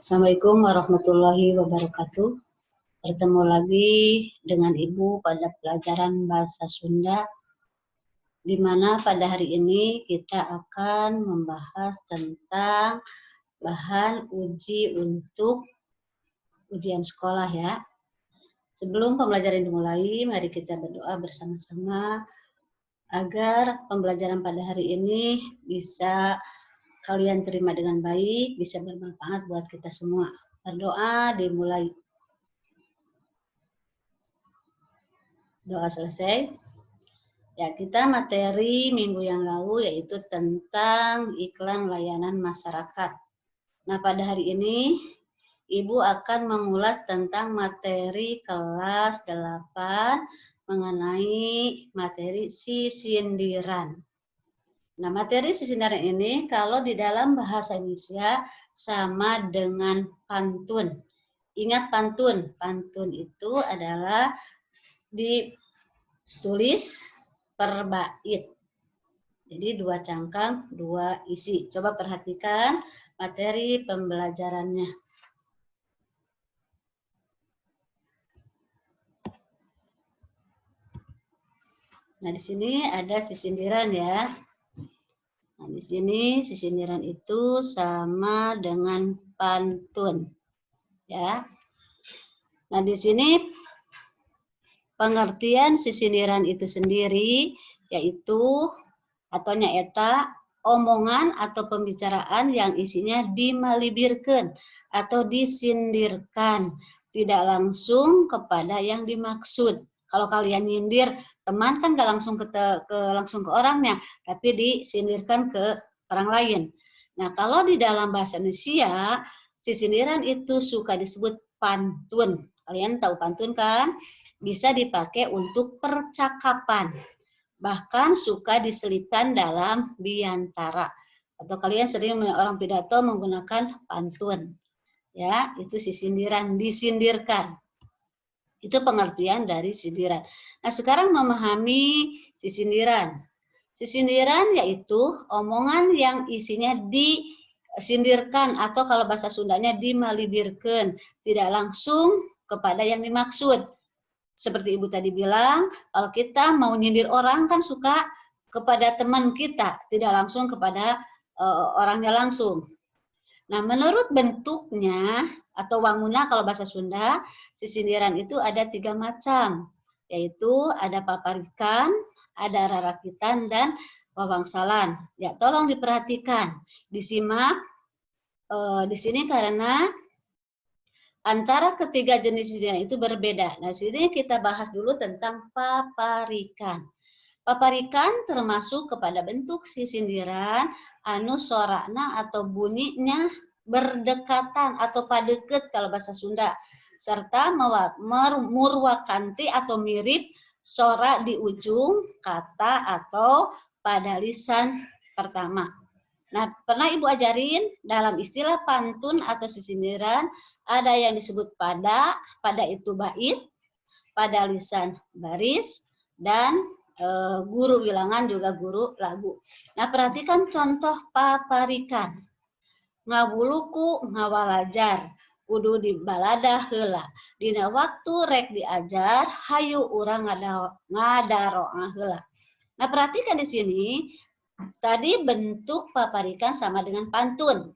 Assalamualaikum warahmatullahi wabarakatuh. Bertemu lagi dengan Ibu pada pelajaran Bahasa Sunda, di mana pada hari ini kita akan membahas tentang bahan uji untuk ujian sekolah ya. Sebelum pembelajaran dimulai, mari kita berdoa bersama-sama agar pembelajaran pada hari ini bisa kalian terima dengan baik, bisa bermanfaat buat kita semua. Berdoa dimulai. Doa selesai. Ya, kita materi minggu yang lalu yaitu tentang iklan layanan masyarakat. Nah, pada hari ini Ibu akan mengulas tentang materi kelas 8 mengenai materi sisindiran. Nah, materi sisindiran ini kalau di dalam bahasa Indonesia sama dengan pantun. Ingat pantun. Pantun itu adalah ditulis per bait. Jadi 2 cangkang, 2 isi. Coba perhatikan materi pembelajarannya. Nah, di sini ada sisindiran ya. Nah, di sini sisindiran itu sama dengan pantun. Ya. Nah, di sini pengertian sisindiran itu sendiri yaitu atau nyaeta omongan atau pembicaraan yang isinya dimalibirkan atau disindirkan, tidak langsung kepada yang dimaksud. Kalau kalian nyindir teman kan gak langsung langsung ke orangnya, tapi disindirkan ke orang lain. Nah, kalau di dalam bahasa Indonesia, sisindiran itu suka disebut pantun. Kalian tahu pantun kan? Bisa dipakai untuk percakapan. Bahkan suka diselipkan dalam biantara. Atau kalian sering melihat orang pidato menggunakan pantun. Ya, itu sisindiran, disindirkan. Itu pengertian dari sindiran. Nah, sekarang memahami sisindiran. Sisindiran yaitu omongan yang isinya disindirkan atau kalau bahasa Sundanya dimalibirkan, tidak langsung kepada yang dimaksud. Seperti Ibu tadi bilang, kalau kita mau nyindir orang kan suka kepada teman kita, tidak langsung kepada orangnya langsung. Nah, menurut bentuknya atau wangunna kalau bahasa Sunda, sisindiran itu ada 3 macam, yaitu ada paparikan, ada rarakitan, dan wawangsalan. Ya, tolong diperhatikan, disimak di sini karena antara ketiga jenis sisindiran itu berbeda. Nah, sini kita bahas dulu tentang paparikan. Paparikan termasuk kepada bentuk sisindiran anu sorakna atau bunyinya berdekatan atau padeket kalau bahasa Sunda, serta murwakanti atau mirip sorak di ujung kata atau pada lisan pertama. Nah, pernah Ibu ajarin dalam istilah pantun atau sisindiran ada yang disebut pada itu bait, pada lisan baris, dan guru bilangan juga guru lagu. Nah, perhatikan contoh paparikan. Ngabuluku ngawalajar, kudu dibalada heula. Dina waktu rek diajar, hayu urang ngadaro heula. Nah, perhatikan di sini, tadi bentuk paparikan sama dengan pantun.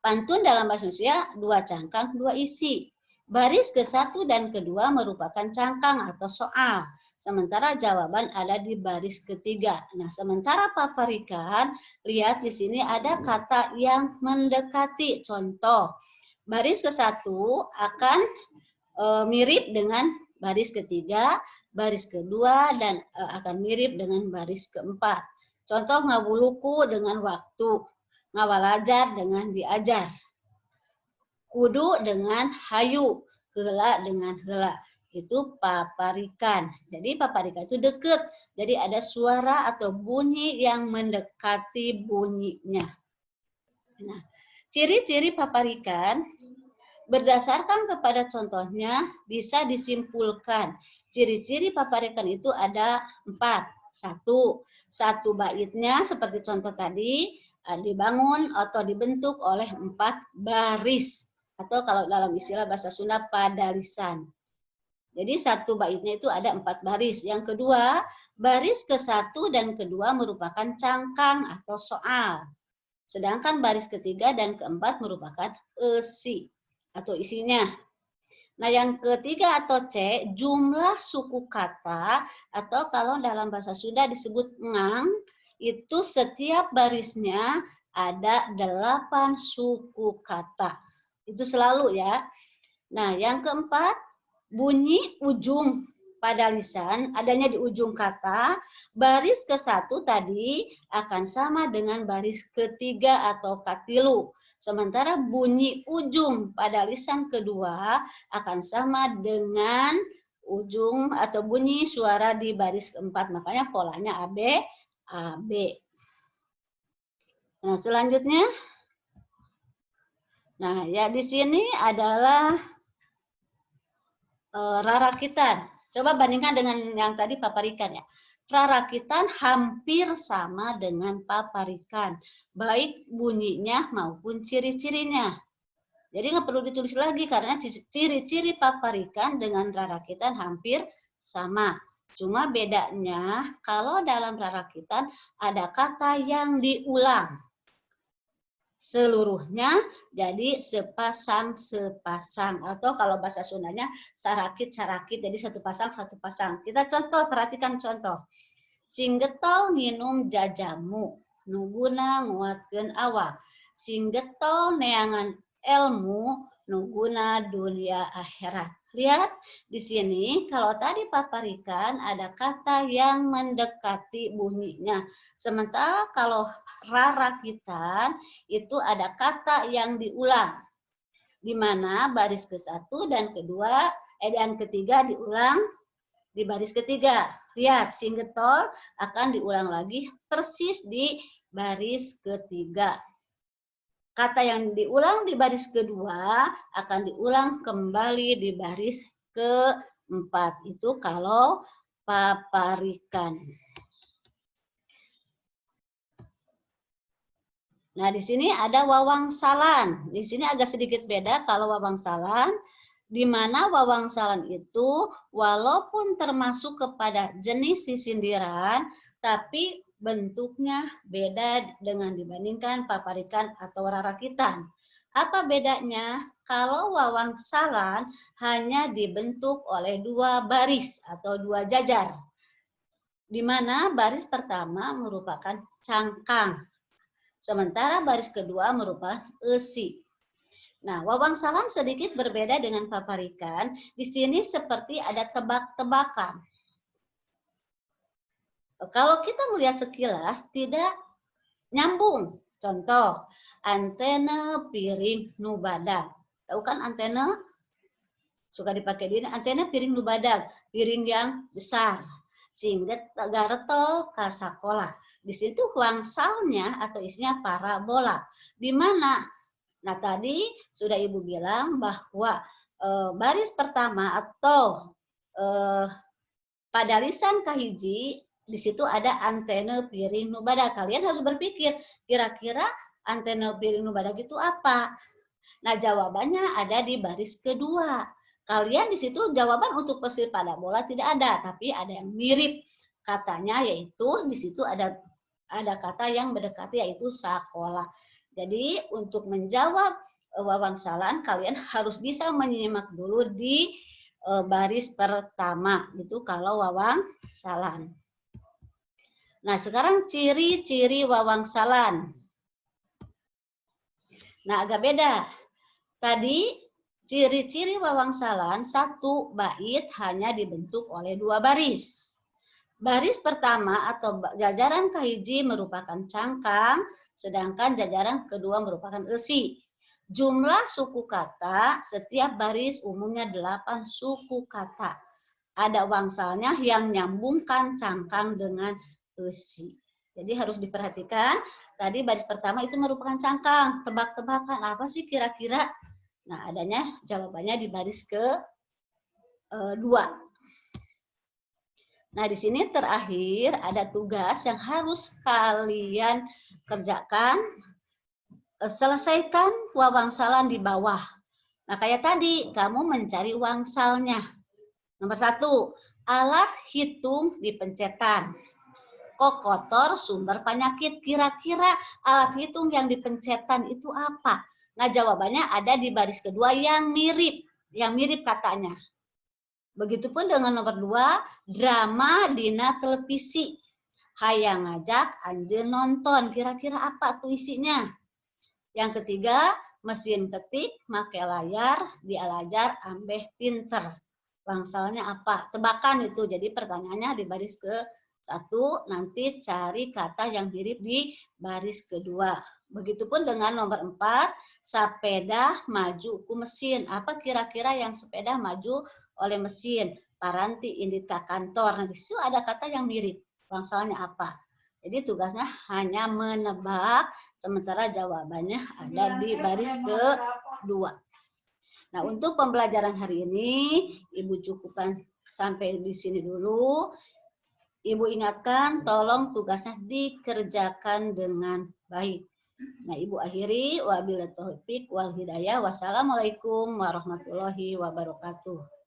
Pantun dalam bahasa Indonesia 2 cangkang, 2 isi. Baris ke-1 dan ke-2 merupakan cangkang atau soal. Sementara jawaban ada di baris ketiga. Nah, sementara paparikan, lihat di sini ada kata yang mendekati. Contoh, baris ke-1 akan mirip dengan baris ketiga, baris kedua, dan akan mirip dengan baris keempat. Contoh, ngabuluku dengan waktu, ngawalajar dengan diajar, kudu dengan hayu, heula dengan heula. Itu paparikan. Jadi paparikan itu deket. Jadi ada suara atau bunyi yang mendekati bunyinya. Nah, ciri-ciri paparikan berdasarkan kepada contohnya bisa disimpulkan. Ciri-ciri paparikan itu ada 4. Satu baitnya seperti contoh tadi, dibangun atau dibentuk oleh 4 baris, atau kalau dalam istilah bahasa Sunda padalisan. Jadi satu baitnya itu ada 4 baris. Yang kedua, baris ke-1 dan kedua merupakan cangkang atau soal. Sedangkan baris ketiga dan keempat merupakan isi atau isinya. Nah, yang ketiga atau C, jumlah suku kata, atau kalau dalam bahasa Sunda disebut ngang, itu setiap barisnya ada 8 suku kata. Itu selalu ya. Nah, yang keempat, bunyi ujung pada lisan adanya di ujung kata, baris ke-1 tadi akan sama dengan baris ketiga atau katilu. Sementara bunyi ujung pada lisan kedua akan sama dengan ujung atau bunyi suara di baris keempat. Makanya polanya AB, AB. Nah, selanjutnya. Nah, ya di sini adalah rarakitan. Coba bandingkan dengan yang tadi paparikan ya. Rarakitan hampir sama dengan paparikan, baik bunyinya maupun ciri-cirinya. Jadi nggak perlu ditulis lagi karena ciri-ciri paparikan dengan rarakitan hampir sama. Cuma bedanya kalau dalam rarakitan ada kata yang diulang. Seluruhnya jadi sepasang-sepasang, atau kalau bahasa Sundanya sarakit-sarakit, jadi satu pasang. Kita contoh, perhatikan contoh. Singgetol nginum jajamu, nuguna nguatkeun awak. Singgetol neangan ilmu, nuguna dunia akhirat. Lihat di sini, kalau tadi paparikan ada kata yang mendekati bunyinya. Sementara kalau rarakitan itu ada kata yang diulang. Di mana baris ke-1 dan kedua, dan ketiga diulang di baris ketiga. Lihat, singgetol akan diulang lagi persis di baris ketiga. Kata yang diulang di baris kedua akan diulang kembali di baris keempat. Itu kalau paparikan. Nah, di sini ada wawangsalan. Di sini agak sedikit beda kalau wawangsalan, di mana wawangsalan itu walaupun termasuk kepada jenis sisindiran, tapi bentuknya beda dengan dibandingkan paparikan atau rarakitan. Apa bedanya? Kalau wawangsalan hanya dibentuk oleh 2 baris atau 2 jajar, di mana baris pertama merupakan cangkang, sementara baris kedua merupakan isi. Nah, wawangsalan sedikit berbeda dengan paparikan. Di sini seperti ada tebak-tebakan. Kalau kita melihat sekilas tidak nyambung. Contoh, antena piring nu badag. Tahu kan antena? Suka dipakai di antena piring nu badag, piring yang besar. Sehingga garetol ka sakola. Di situ wangsalnya atau isinya parabola. Di mana? Nah, tadi sudah Ibu bilang bahwa baris pertama atau pada lisan kahiji, di situ ada antena piring nu badag. Kalian harus berpikir, kira-kira antena piring nu badag itu apa? Nah, jawabannya ada di baris kedua. Kalian di situ jawaban untuk pesir pada bola tidak ada, tapi ada yang mirip katanya, yaitu di situ ada kata yang mendekati, yaitu sakola. Jadi untuk menjawab wawangsalan, kalian harus bisa menyimak dulu di baris pertama, itu kalau wawangsalan. Nah, sekarang ciri-ciri wawangsalan. Nah, agak beda. Tadi ciri-ciri wawangsalan, 1 bait hanya dibentuk oleh 2 baris. Baris pertama atau jajaran kahiji merupakan cangkang, sedangkan jajaran kedua merupakan isi. Jumlah suku kata, setiap baris umumnya 8 suku kata. Ada wangsalnya yang nyambungkan cangkang dengan isi. Jadi harus diperhatikan, tadi baris pertama itu merupakan cangkang, tebak-tebakan apa sih kira-kira? Nah, adanya jawabannya di baris ke-2. Nah, di sini terakhir ada tugas yang harus kalian kerjakan, selesaikan wawangsalan di bawah. Nah, kayak tadi, kamu mencari wangsalnya. Nomor 1, alat hitung dipencetan. Kok kotor sumber penyakit? Kira-kira alat hitung yang dipencetan itu apa? Nah, jawabannya ada di baris kedua yang mirip katanya. Begitupun dengan nomor 2, drama dina televisi. Hayang ngajak anjeun nonton. Kira-kira apa tuh isinya? Yang ketiga, mesin ketik, make layar, dialajar ambeh pinter. Wangsalnya apa? Tebakan itu. Jadi pertanyaannya di baris ke-1, nanti cari kata yang mirip di baris kedua. Begitupun dengan nomor 4, sepeda maju ku mesin. Apa kira-kira yang sepeda maju oleh mesin? Paranti indit ka kantor. Nah, di situ ada kata yang mirip. Wangsalnya apa? Jadi tugasnya hanya menebak, sementara jawabannya ada di baris kedua. Nah, untuk pembelajaran hari ini, Ibu cukupkan sampai di sini dulu. Ibu ingatkan, tolong tugasnya dikerjakan dengan baik. Nah, Ibu akhiri, wabillahi taufiq wal hidayah. Wassalamualaikum warahmatullahi wabarakatuh.